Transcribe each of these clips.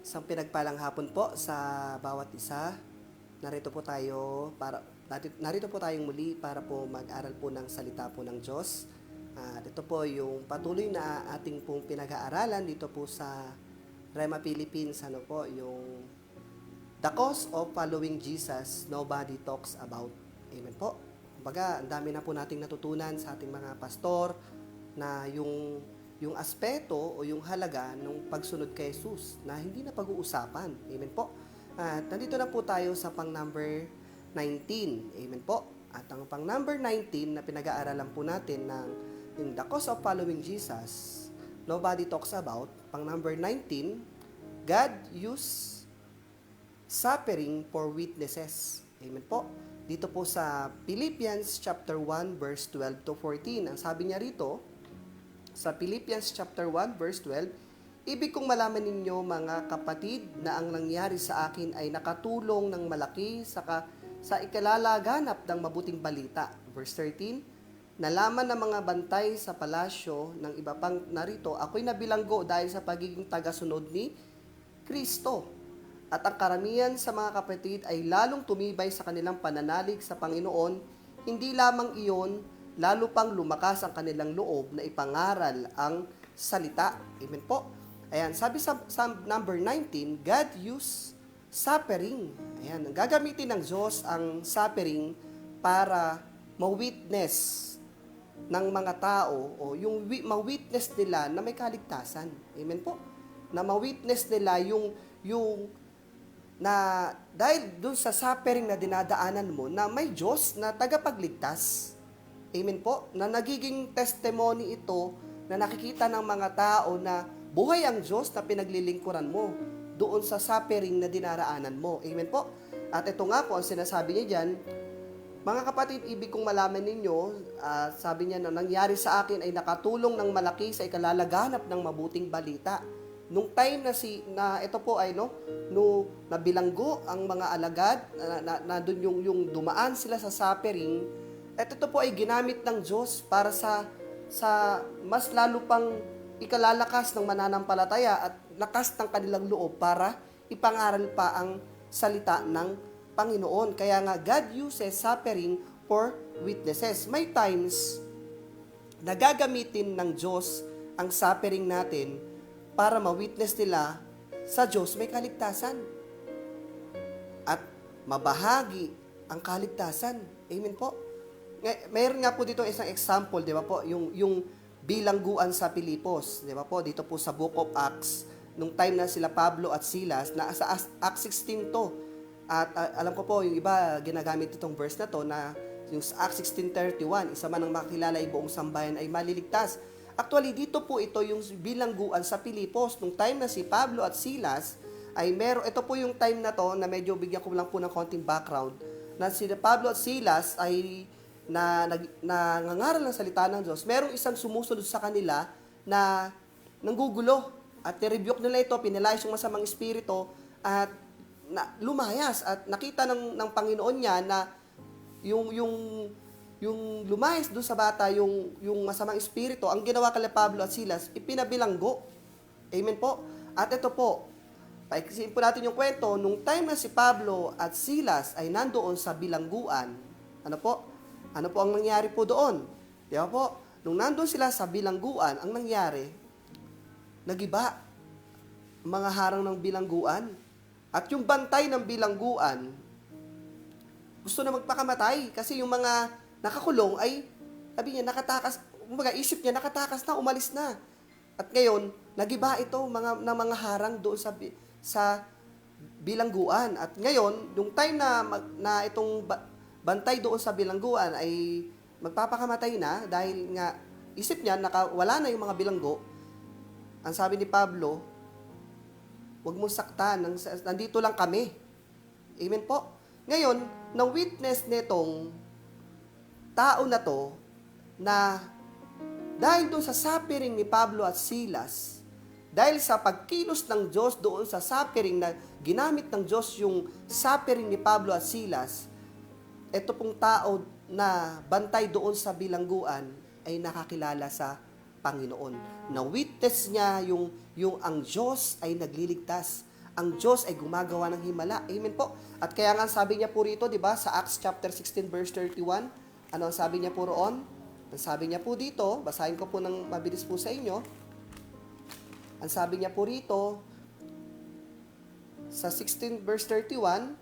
Isang pinagpalang hapon po sa bawat isa. Narito po tayong muli para po mag-aral po ng salita po ng Diyos. At ito po yung patuloy na ating pong pinag-aaralan dito po sa Rema Philippines, yung The Cause of Following Jesus, Nobody Talks About. Amen po. Kumbaga, ang dami na po nating natutunan sa ating mga pastor na yung aspeto o yung halaga ng pagsunod kay Jesus na hindi na pag-uusapan. Amen po. At nandito na po tayo sa pang number 19. Amen po. At ang pang number 19 na pinag-aaralan po natin ng yung The Cause of Following Jesus, Nobody Talks About, pang number 19, God used suffering for witnesses. Amen po. Dito po sa Philippians chapter 1 verse 12 to 14. Ang sabi niya rito, sa Philippians chapter 1 verse 12, ibig kong malaman ninyo mga kapatid na ang nangyari sa akin ay nakatulong ng malaki sa ikalalaganap ng mabuting balita. Verse 13, nalaman ng mga bantay sa palasyo ng iba pang narito, ako'y nabilanggo dahil sa pagiging tagasunod ni Kristo. At ang karamihan sa mga kapatid ay lalong tumibay sa kanilang pananalig sa Panginoon, hindi lamang iyon, lalo pang lumakas ang kanilang loob na ipangaral ang salita. Amen po. Ayan, sabi sa number 19, God used suffering. Ayan, gagamitin ng Diyos ang suffering para ma-witness ng mga tao o yung ma-witness nila na may kaligtasan. Amen po. Na ma-witness nila yung na dahil dun sa suffering na dinadaanan mo na may Diyos na tagapagligtas. Amen po, na nagiging testimony ito na nakikita ng mga tao na buhay ang Diyos na pinaglilingkuran mo doon sa suffering na dinaraanan mo. Amen po. At ito nga po ang sinasabi niya dyan, mga kapatid, ibig kong malaman ninyo, sabi niya na nangyari sa akin ay nakatulong ng malaki sa ikalalaganap ng mabuting balita. Nung time na ito po ay nabilanggo ang mga alagad na doon yung dumaan sila sa suffering, at ito po ay ginamit ng Diyos para sa mas lalo pang ikalalakas ng mananampalataya at lakas ng kanilang loob para ipangaral pa ang salita ng Panginoon. Kaya nga, God uses suffering for witnesses. May times na gagamitin ng Diyos ang suffering natin para ma-witness nila sa Diyos may kaligtasan at mabahagi ang kaligtasan. Amen po. Mayroon nga po dito isang example, di ba po, yung bilangguan sa Pilipos, di ba po, dito po sa Book of Acts, nung time na sila Pablo at Silas, na sa Acts 16 to. At alam ko po, yung iba ginagamit itong verse na to, na yung sa Acts 16:31, isa man ang makilala ay buong sambayan ay maliligtas. Actually, dito po ito yung bilangguan sa Pilipos, nung time na si Pablo at Silas, ito po yung time na to, na medyo bigyan ko lang po ng konting background, na si Pablo at Silas ay nangangaral ng salita ng Diyos, merong isang sumusunod sa kanila na nanggugulo at nirebuke nila ito, pinilayas yung masamang espiritu at lumayas at nakita ng Panginoon niya na yung lumayas doon sa bata, yung masamang espiritu, ang ginawa kay Pablo at Silas, ipinabilanggo. Amen po. At ito po, paikisiin po natin yung kwento, nung time na si Pablo at Silas ay nandoon sa bilangguan, ano po ang nangyari po doon? Di ba po? Nung nandun sila sa bilangguan, ang nangyari, nagiba mga harang ng bilangguan. At yung bantay ng bilangguan, gusto na magpakamatay. Kasi yung mga nakakulong ay, sabi niya, isip niya, nakatakas na, umalis na. At ngayon, nagiba ito ng mga harang doon sa bilangguan. At ngayon, yung time na itong bantay doon sa bilangguan ay magpapakamatay na dahil nga isip niya wala na yung mga bilanggo. Ang sabi ni Pablo, huwag mo saktan, nandito lang kami. Amen po. Ngayon, na-witness nitong tao na to na dahil doon sa suffering ni Pablo at Silas, dahil sa pagkilos ng Diyos doon sa suffering na ginamit ng Diyos yung suffering ni Pablo at Silas, ito pong tao na bantay doon sa bilangguan ay nakakilala sa Panginoon. Na-witness niya yung ang Diyos ay nagliligtas. ang Diyos ay gumagawa ng himala. Amen po. At kaya nga sabi niya po rito, di ba, sa Acts chapter 16 verse 31, ano ang sabi niya po roon? Ang sabi niya po dito, basahin ko po ng mabilis po sa inyo. Ang sabi niya po rito, sa 16 verse 31,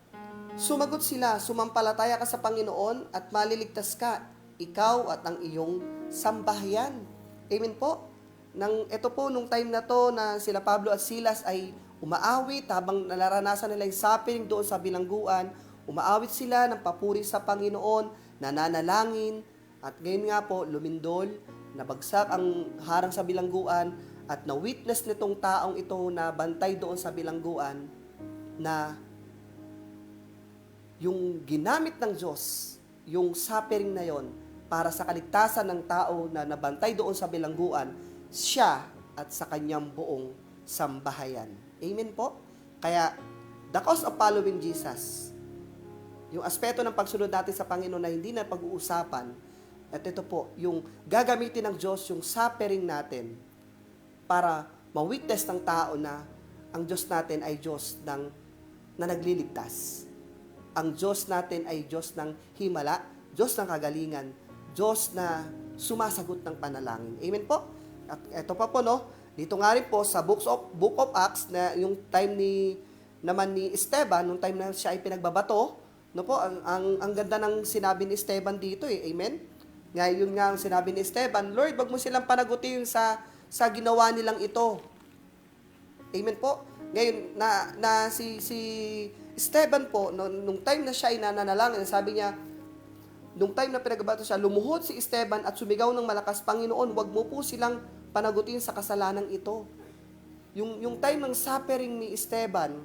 sumagot sila, sumampalataya ka sa Panginoon at maliligtas ka, ikaw at ang iyong sambahayan. Amen po. Ito po, nung time na to na sila Pablo at Silas ay umaawit habang nararanasan nila yung suffering doon sa bilangguan, umaawit sila ng papuri sa Panginoon, nananalangin, at ngayon nga po, lumindol, nabagsak ang harang sa bilangguan, at na-witness nitong taong ito na bantay doon sa bilangguan, na yung ginamit ng Diyos, yung suffering na yon para sa kaligtasan ng tao na nabantay doon sa bilangguan, siya at sa kanyang buong sambahayan. Amen po? Kaya, the cause of following Jesus, yung aspeto ng pagsunod natin sa Panginoon na hindi na pag-uusapan, at ito po, yung gagamitin ng Diyos, yung suffering natin, para ma-witness ng tao na ang Diyos natin ay Diyos na nagliligtas. Ang Diyos natin ay Diyos ng himala, Diyos ng kagalingan, Diyos na sumasagot ng panalangin. Amen po? At ito pa po, no? Dito nga rin po sa Book of Acts, na yung time naman ni Esteban, nung time na siya ay pinagbabato, no po, ang ganda ng sinabi ni Esteban dito Amen? Ngayon nga ang sinabi ni Esteban, Lord, wag mo silang panagutin sa ginawa nilang ito. Amen po? Ngayon, si Esteban po, nung time na siya ay nananalangin, sabi niya, nung time na pinagbabato siya, lumuhod si Esteban at sumigaw ng malakas, Panginoon, wag mo po silang panagutin sa kasalanan ito. Yung time ng suffering ni Esteban,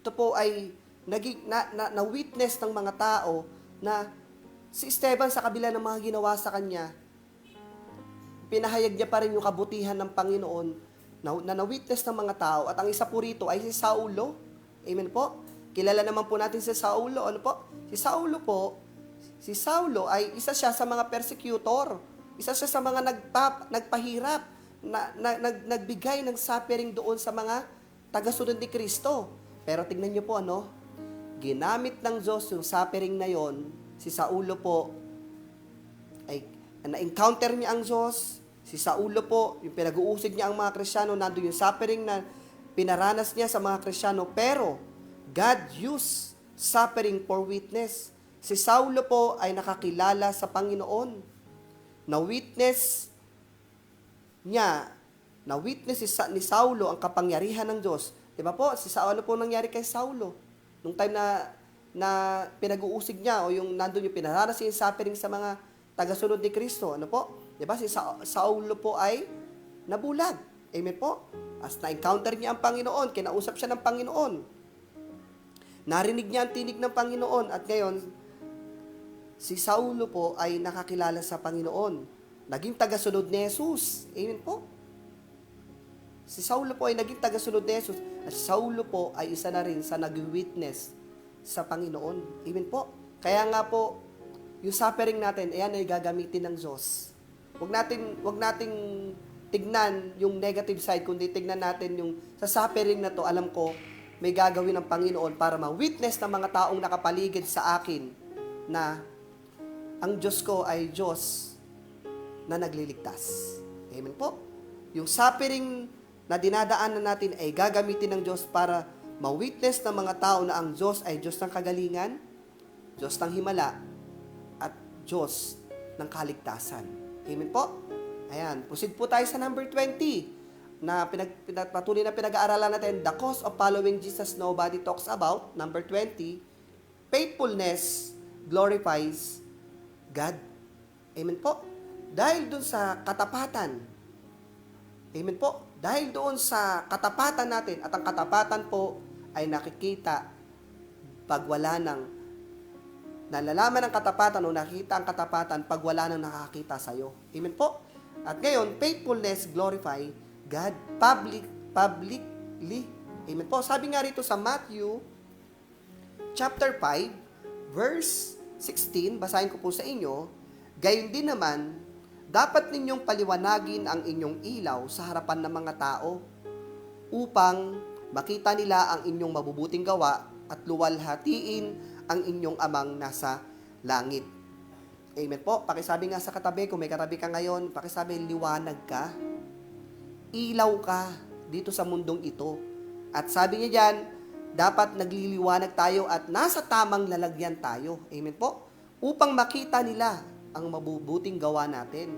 ito po ay na-witness ng mga tao na si Esteban sa kabila ng mga ginawa sa kanya, pinahayag niya pa rin yung kabutihan ng Panginoon na-witness ng mga tao. At ang isa po rito ay si Saulo. Amen po? Kilala naman po natin si Saulo. Ano po? Si Saulo ay isa siya sa mga persecutor. Isa siya sa mga nagpahirap, nagbigay ng suffering doon sa mga tagasunod ni Kristo. Pero tingnan niyo po, ginamit ng Diyos yung suffering na yon. Si Saulo po, ay na-encounter niya ang Diyos. Si Saulo po, yung pinag-uusig niya ang mga Kristiyano, nandun yung suffering na pinaranas niya sa mga Kristiyano. Pero, God used suffering for witness. Si Saulo po ay nakakilala sa Panginoon. Na-witness ni Saulo ang kapangyarihan ng Diyos. Diba po? Si Saulo po nangyari kay Saulo. Nung time na pinag-uusig niya, o yung nandun yung pinaranas yung suffering sa mga tagasunod ni Kristo. Ano po? Diba? Si Saulo po ay nabulag. Amen po? As na-encounter niya ang Panginoon, kinausap siya ng Panginoon. Narinig niya ang tinig ng Panginoon. At ngayon, si Saulo po ay nakakilala sa Panginoon. Naging tagasunod ni Jesus. Amen po? Si Saulo po ay naging tagasunod ni Jesus. At si Saulo po ay isa na rin sa nag-witness sa Panginoon. Amen po? Kaya nga po, yung suffering natin, ayan ay gagamitin ng Diyos. Huwag nating tignan yung negative side, kundi tignan natin yung sa suffering na to, alam ko, may gagawin ng Panginoon para ma-witness ng mga taong nakapaligid sa akin na ang Diyos ko ay Diyos na nagliligtas. Amen po? Yung suffering na dinadaanan natin ay gagamitin ng Diyos para ma-witness ng mga tao na ang Diyos ay Diyos ng kagalingan, Diyos ng himala, at Diyos ng kaligtasan. Amen po? Ayan, proceed po tayo sa number 20 na patuloy na pinag-aaralan natin, the cause of following Jesus nobody talks about. Number 20, faithfulness glorifies God. Amen po? Dahil doon sa katapatan, amen po? Dahil doon sa katapatan natin, at ang katapatan po ay nakikita pag wala ng nalalaman ng katapatan o nakita ang katapatan pag wala nang nakakita sa'yo. Amen po? At ngayon, faithfulness glorify God publicly. Amen po? Sabi nga rito sa Matthew chapter 5, verse 16, basahin ko po sa inyo, gayon din naman, dapat ninyong paliwanagin ang inyong ilaw sa harapan ng mga tao upang makita nila ang inyong mabubuting gawa at luwalhatiin ang inyong amang nasa langit. Amen po. Pakisabi nga sa katabi, kung may katabi ka ngayon, pakisabi, liwanag ka. Ilaw ka dito sa mundong ito. At sabi niya diyan, dapat nagliliwanag tayo at nasa tamang lalagyan tayo. Amen po. Upang makita nila ang mabubuting gawa natin.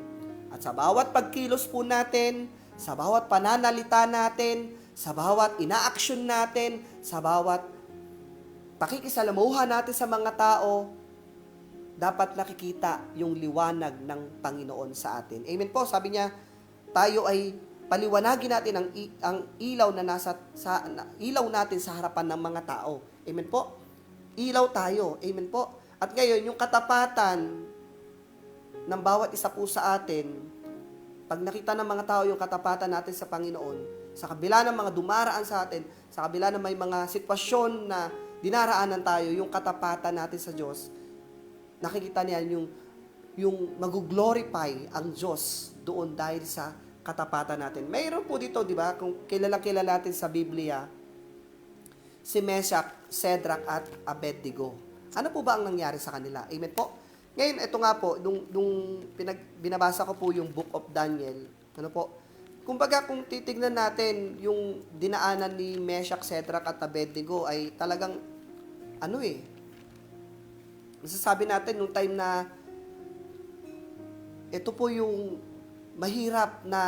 At sa bawat pagkilos po natin, sa bawat pananalita natin, sa bawat inaaksyon natin, sa bawat pakikisalamuha natin sa mga tao, dapat nakikita yung liwanag ng Panginoon sa atin. Amen po. Sabi niya, tayo ay paliwanagin natin ang ilaw na ilaw natin sa harapan ng mga tao. Amen po. Ilaw tayo. Amen po. At ngayon, yung katapatan ng bawat isa po sa atin, pag nakita ng mga tao yung katapatan natin sa Panginoon, sa kabila ng mga dumaraan sa atin, sa kabila ng may mga sitwasyon na dinaraanan tayo, yung katapatan natin sa Diyos, nakikita niya yung mag-glorify ang Diyos doon dahil sa katapatan natin. Mayroon po dito, di ba, kung kilala natin sa Biblia, si Meshach, Shadrach at Abednego. Ano po ba ang nangyari sa kanila? Amen po. Ngayon, ito nga po, nung binabasa ko po yung Book of Daniel, ano po, kumbaga kung titignan natin yung dinaanan ni Meshach, Shadrach at Abednego ay talagang, masasabi natin nung time na ito po yung mahirap na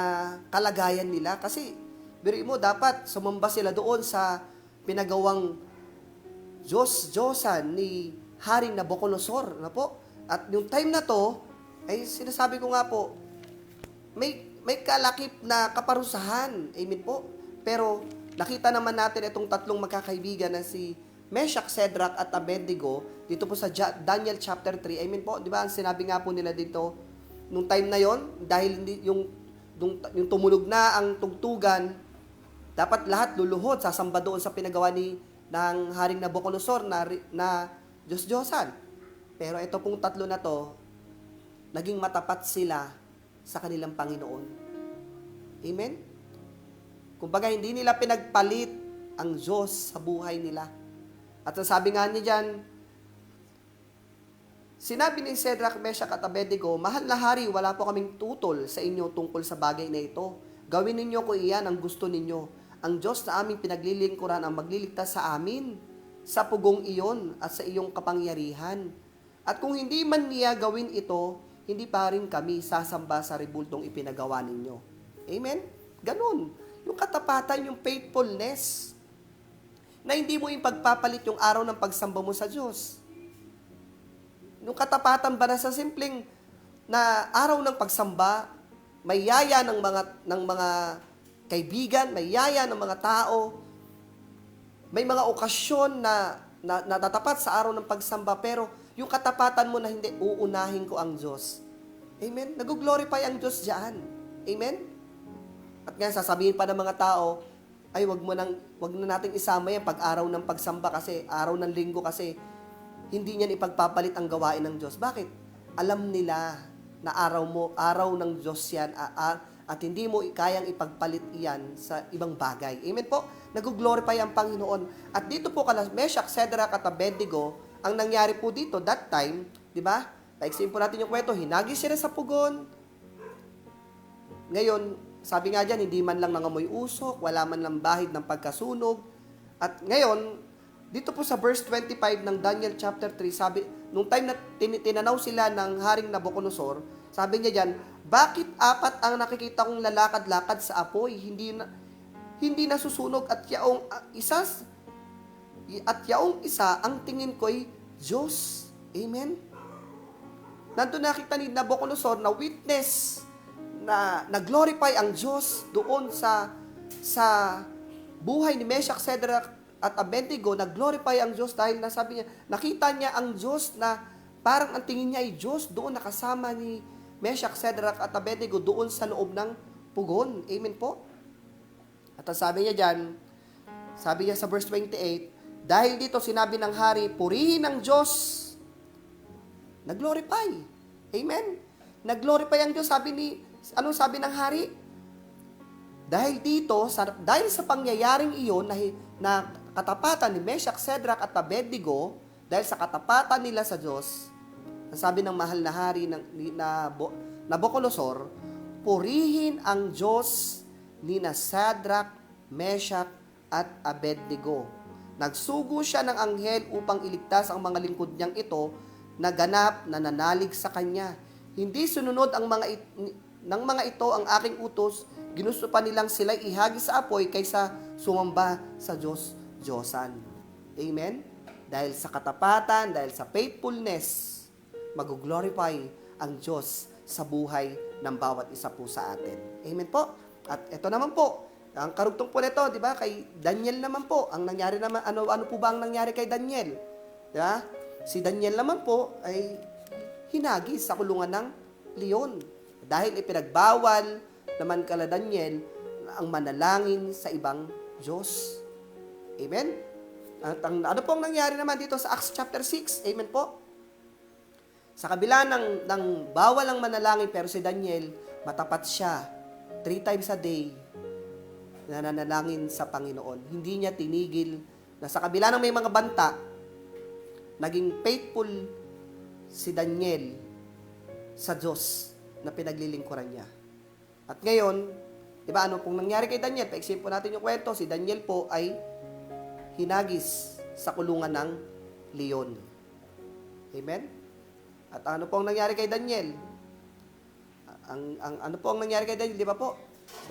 kalagayan nila kasi biro mo dapat sumamba sila doon sa pinagawang Diyosan ni Haring Nabucodonosor na po. At yung time na to ay sinasabi ko nga po may kalakip na kaparusahan. Amen po. Pero nakita naman natin itong tatlong magkakaibigan na si Meshach, Shadrach at Abednego dito po sa Daniel chapter 3. Amen po. Di ba? Ang sinabi nga po nila dito nung time na yon, dahil yung tumunog na ang tugtugan, dapat lahat luluhod, sasamba doon sa pinagawa ng Haring Nabucodonosor na Diyos-Diyosan. Pero ito pong tatlo na to, naging matapat sila sa kanilang Panginoon. Amen? Kumbaga, hindi nila pinagpalit ang Diyos sa buhay nila. At sabi nga niya dyan, sinabi ni Shadrach, Meshach at Abednego, mahal na hari, wala po kaming tutol sa inyo tungkol sa bagay na ito. Gawin ninyo ko iyan ang gusto ninyo. Ang Diyos na aming pinaglilingkuran ang magliligtas sa amin sa pugong iyon at sa iyong kapangyarihan. At kung hindi man niya gawin ito, hindi pa rin kami sasamba sa rebuldong ipinagawa ninyo. Amen? Ganun. Yung katapatan, yung faithfulness, na hindi mo yung pagpapalit yung araw ng pagsamba mo sa Diyos. Yung katapatan ba na sa simpleng na araw ng pagsamba, may yaya ng mga kaibigan, may yaya ng mga tao, may mga okasyon na natatapat sa araw ng pagsamba, pero yung katapatan mo na hindi, uunahin ko ang Diyos. Amen? Nag-glorify ang Diyos diyan. Amen? At ngayon, sasabihin pa ng mga tao, ay wag na nating isama yan pag araw ng pagsamba kasi, araw ng linggo kasi, hindi niyan ipagpapalit ang gawain ng Diyos. Bakit? Alam nila na araw ng Diyos yan, at hindi mo kayang ipagpalit iyan sa ibang bagay. Amen po? Nag-glorify ang Panginoon. At dito po kala Meshach, Shadrach at Abednego, ang nangyari po dito, that time, di ba? Paiksin po natin yung kwento, hinagis sila sa pugon. Ngayon, sabi nga dyan, hindi man lang nangamoy usok, wala man lang bahid ng pagkasunog. At ngayon, dito po sa verse 25 ng Daniel chapter 3, sabi, nung time na tinanaw sila ng Haring Nabucodonosor, sabi niya dyan, bakit apat ang nakikita kong lalakad-lakad sa apoy, hindi nasusunog at yaong isa ang tingin ko'y Diyos. Amen? Nandun nakita ni Nabucodonosor na witness na nag-glorify ang Diyos doon sa buhay ni Meshach, Shadrach at Abednego, nag-glorify ang Diyos dahil nasabi niya, nakita niya ang Diyos na parang ang tingin niya ay Diyos, doon nakasama ni Meshach, Shadrach at Abednego doon sa loob ng pugon. Amen po? At ang sabi niya dyan, sabi niya sa verse 28, dahil dito sinabi ng hari, purihin ang Diyos. Nag-glorify. Amen? Nag-glorify ang Diyos. Anong sabi ng hari? Dahil sa pangyayaring iyon na katapatan ni Meshach, Shadrach at Abednego, dahil sa katapatan nila sa Diyos, sabi ng mahal na hari na Nabucodonosor, purihin ang Diyos ni Shadrach, Meshach at Abednego. Nagsugo siya ng anghel upang iligtas ang mga lingkod niyang ito na ganap na nanalig sa kanya. Hindi sununod ng mga ito ang aking utos, ginusto pa nilang sila'y ihagi sa apoy kaysa sumamba sa Diyos-Diyosan. Amen? Dahil sa katapatan, dahil sa faithfulness, mag-glorify ang Diyos sa buhay ng bawat isa po sa atin. Amen po? At ito naman po, ang karugtong po nito, di ba, kay Daniel naman po, ang nangyari naman, ano po ba ang nangyari kay Daniel? Di ba? Si Daniel naman po ay hinagi sa kulungan ng leon. Dahil ipinagbawal naman kala Daniel ang manalangin sa ibang Diyos. Amen? At ano po ang nangyari naman dito sa Acts chapter 6? Amen po? Sa kabila ng bawal ang manalangin, pero si Daniel, matapat siya 3 times a day na nanalangin sa Panginoon. Hindi niya tinigil na sa kabila ng may mga banta, naging faithful si Daniel sa Diyos na pinaglilingkuran niya. At ngayon, di ba, ano pong nangyari kay Daniel? Pa-explain po natin yung kwento. Si Daniel po ay hinagis sa kulungan ng leon. Amen? At ano po ang nangyari kay Daniel? Ano po ang nangyari kay Daniel? Di ba po?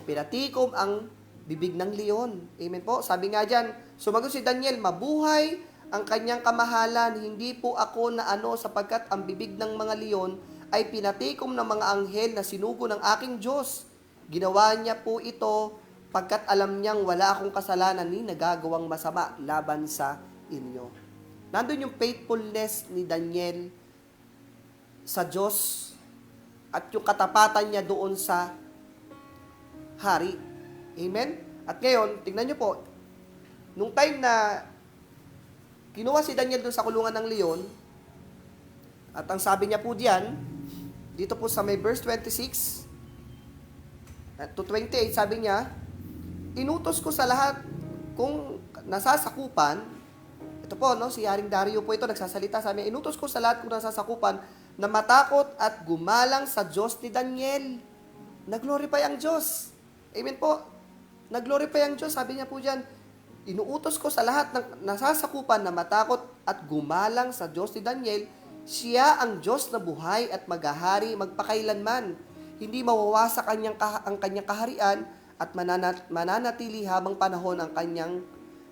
Pinatikom ang bibig ng leon. Amen po? Sabi nga dyan, sumagot si Daniel, mabuhay ang kanyang kamahalan, hindi po ako na sapagkat ang bibig ng mga leon ay pinatikom ng mga anghel na sinugo ng aking Diyos. Ginawa niya po ito pagkat alam niyang wala akong kasalanan ni nagagawang masama laban sa inyo. Nandun yung faithfulness ni Daniel sa Diyos at yung katapatan niya doon sa hari. Amen? At ngayon, tingnan niyo po, nung time na kinuha si Daniel doon sa kulungan ng leon, at ang sabi niya po diyan, dito po sa may verse 26 to 28, sabi niya, inutos ko sa lahat kung nasasakupan, ito po, no, si Haring Dario po ito, nagsasalita, sabi niya, inutos ko sa lahat kung nasasakupan na matakot at gumalang sa Diyos ni Daniel. Nag-glorify ang Diyos. Amen po. Nag-glorify ang Diyos. Sabi niya po diyan, inuutos ko sa lahat ng nasasakupan na matakot at gumalang sa Diyos ni Daniel. Siya ang Diyos na buhay at maghahari magpakailanman. Hindi mawawasak ang kanyang kaharian at mananatili habang panahon ang kanyang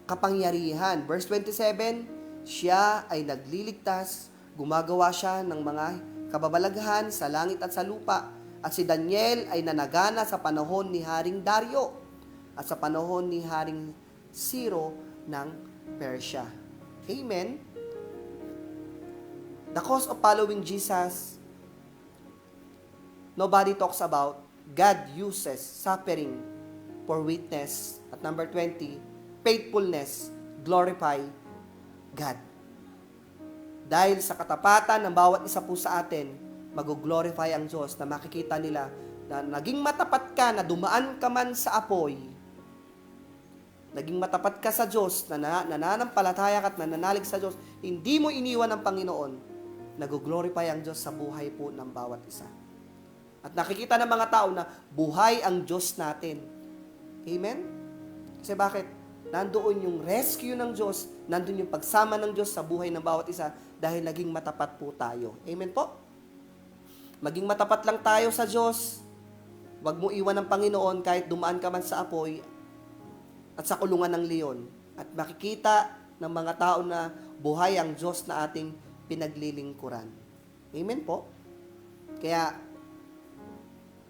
kapangyarihan. Verse 27, siya ay nagliligtas, gumagawa siya ng mga kababalaghan sa langit at sa lupa. At si Daniel ay nanagana sa panahon ni Haring Dario at sa panahon ni Haring Ciro ng Persia. Amen? The cause of following Jesus, nobody talks about. God uses suffering for witness. At number 20, faithfulness, glorify God. Dahil sa katapatan ng bawat isa po sa atin, mag-glorify ang Diyos na makikita nila na naging matapat ka, na dumaan ka man sa apoy, naging matapat ka sa Diyos, na nananampalataya ka at nananalig sa Diyos, hindi mo iniwan ng Panginoon, nag-glorify ang Diyos sa buhay po ng bawat isa. At nakikita ng mga tao na buhay ang Diyos natin. Amen? Kasi bakit? Nandoon yung rescue ng Diyos, nandoon yung pagsama ng Diyos sa buhay ng bawat isa dahil naging matapat po tayo. Amen po? Maging matapat lang tayo sa Diyos. Huwag mo iwan ng Panginoon kahit dumaan ka man sa apoy at sa kulungan ng leon. At makikita ng mga tao na buhay ang Diyos na ating pinaglilingkuran. Amen po? Kaya,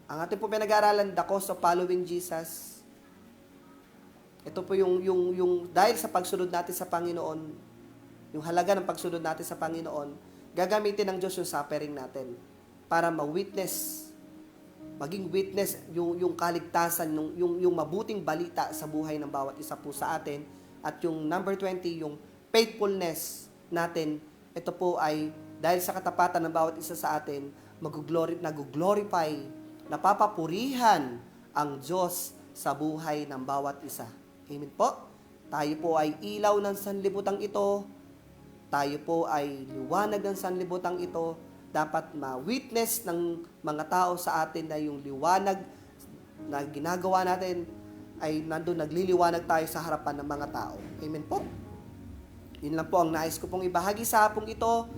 ang ating po pinag-aaralan, the cause of following Jesus, ito po yung dahil sa pagsunod natin sa Panginoon, yung halaga ng pagsunod natin sa Panginoon, gagamitin ng Diyos yung suffering natin para ma-witness, maging witness yung kaligtasan, yung mabuting balita sa buhay ng bawat isa po sa atin. At yung number 20, yung faithfulness natin, ito po ay dahil sa katapatan ng bawat isa sa atin, nag-glorify, napapapurihan ang Diyos sa buhay ng bawat isa. Amen po. Tayo po ay ilaw ng sanlibutan ito. Tayo po ay liwanag ng sanlibutan ito. Dapat ma-witness ng mga tao sa atin na yung liwanag na ginagawa natin ay nandun nagliliwanag tayo sa harapan ng mga tao. Amen po. Yun lang po ang nais ko pong ibahagi sa hapong ito.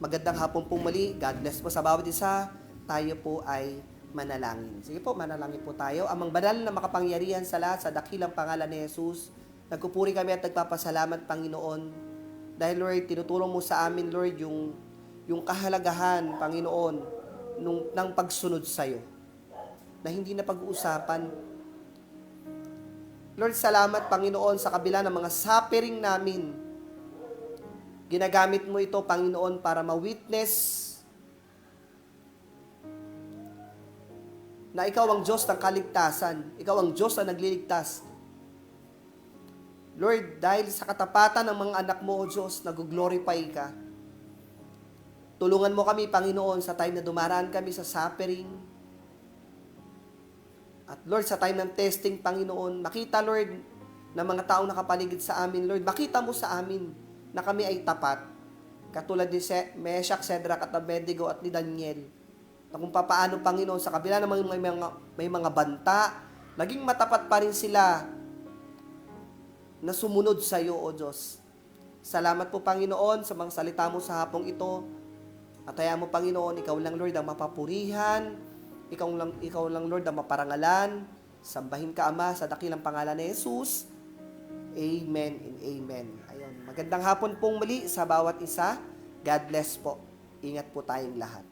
Magandang hapon pong muli. God bless po sa bawat isa. Tayo po ay manalangin. Sige po, manalangin po tayo. Amang banal na makapangyarihan sa lahat, sa dakilang pangalan ni Jesus, nagpupuri kami at nagpapasalamat, Panginoon. Dahil, Lord, tinutulong mo sa amin, Lord, yung kahalagahan, Panginoon, ng pagsunod sa'yo. Na hindi na pag-uusapan. Lord, salamat, Panginoon, sa kabila ng mga suffering namin. Ginagamit mo ito, Panginoon, para ma-witness na ikaw ang Diyos ng kaligtasan. Ikaw ang Diyos na nagliligtas. Lord, dahil sa katapatan ng mga anak mo, O Diyos, nag-glorify ka. Tulungan mo kami, Panginoon, sa time na dumaraan kami sa suffering. At Lord, sa time ng testing, Panginoon, makita, Lord, na mga taong nakapaligid sa amin, Lord, makita mo sa amin na kami ay tapat. Katulad ni Meshach, Shadrach at Abednego at ni Daniel. Na kung papaano, Panginoon, sa kabila ng may mga banta, naging matapat pa rin sila na sumunod sa iyo, O Diyos. Salamat po, Panginoon, sa mga salita mo sa hapong ito. At hayaan mo, Panginoon, ikaw lang, Lord, ang mapapurihan. Ikaw lang, Lord, ang maparangalan. Sambahin ka, Ama, sa dakilang pangalan ni Jesus. Amen and amen. Ayun. Magandang hapon pong muli sa bawat isa. God bless po. Ingat po tayong lahat.